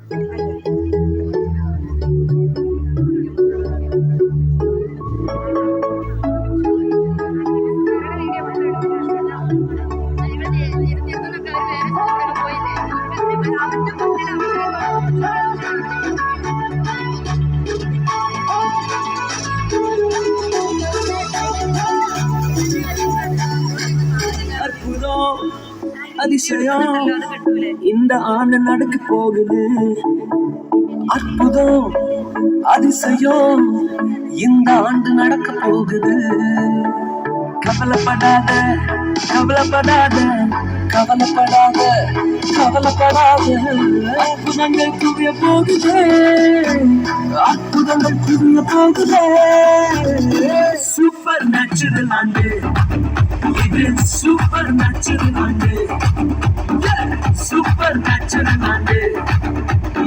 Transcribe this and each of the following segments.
அற்புதம் அதிசயம் இந்த ஆண்டு நடக்க போகுது. அற்புதம் அதிசயம் இந்த ஆண்டு நடக்க போகுது. கவலைப்படாத கவலைப்படாத கவலைப்படாத கவலைப்படாத. அற்புதங்கள் குவிய போகுது, அற்புதங்கள் குவிய போகுது. சூப்பர் நேச்சுரல் ஆண்டு இது, சூப்பர் நேச்சுரல் ஆண்டு, சூப்பர் நேச்சுரல் ஆண்டு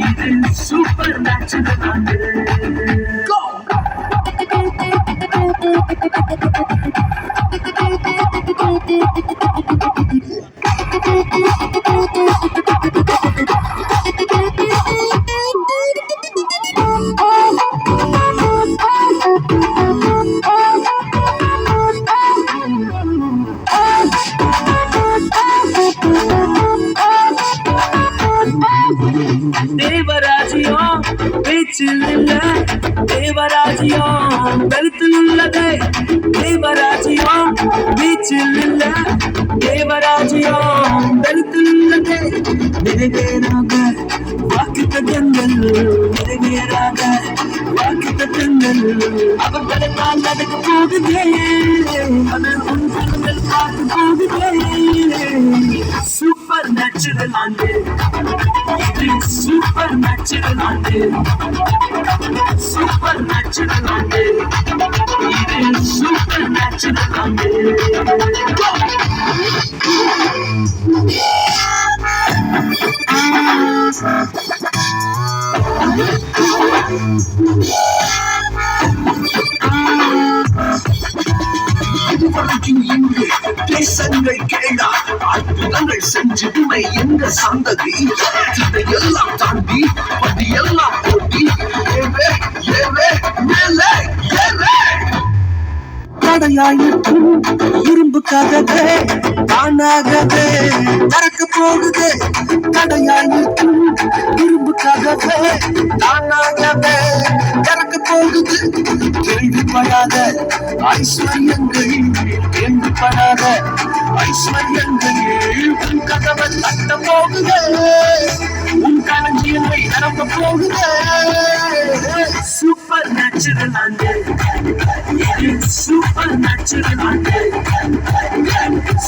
இது, சூப்பர் நேச்சுரல் ஆண்டு. தேவராஜ்யம் பேச்சில் இல்ல, தேவராஜ்யம் கழுத்தில் உள்ளது. தேவராஜ்யம் பேச்சில் இல்ல, தேவராஜ்யம் கழுத்தில் உள்ளது. நிறைவேறாக வாக்குத்தத்தங்கள், நிறைவேறாக வாக்குத்தத்தங்கள் அவர்களெல்லாம் நடக்க போகுதே. அது உன் கண்கள் பார்க்க போகுதே. சூப்பர் நேச்சுரல் ஆண்டு இது, சூப்பர் நேச்சுரல் ஆண்டு, சூப்பர் நேச்சுரல் ஆண்டு இது, சூப்பர் நேச்சுரல் ஆண்டு. இங்கு தேசங்கள் கேளா, அற்புதங்கள் செஞ்சுமை எங்க சந்ததி. இதையெல்லாம் தாண்டி படியெல்லாம் போட்டி ஏவே ஏவே மேலே ஏவே. தடையாயிருக்கும் இரும்பு கதவே தானாகவே நடக்க போகுது. தடையாயிருக்கும் இரும்பு கதவே தானாகவே நடக்க போகுது. கேள்விப்படாத ஐஸ்வர்யங்கள், கேள்விப்படாத ஐஸ்வர்யங்கள் உன் கதவை தட்ட போகுது. உன் களஞ்சியங்களை நிரம்ப போகுது. சூப்பர் நேச்சுரல் ஆண்டு இது, சூப்பர் நேச்சுரல் ஆண்டு,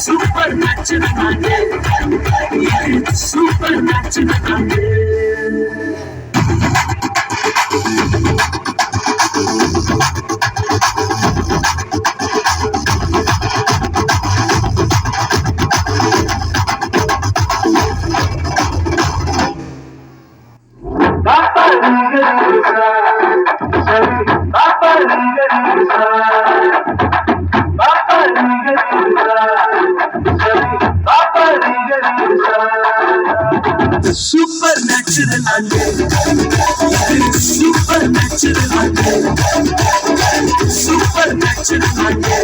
சூப்பர் நேச்சுரல் ஆண்டு இது, சூப்பர் நேச்சுரல் ஆண்டு. சூப்பர் நேச்சுரல் ஆண்டு இது, சூப்பர் நேச்சுரல் ஆண்டு, சூப்பர் நேச்சுரல் ஆண்டு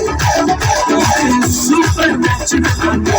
இது, சூப்பர் நேச்சுரல் ஆண்டு.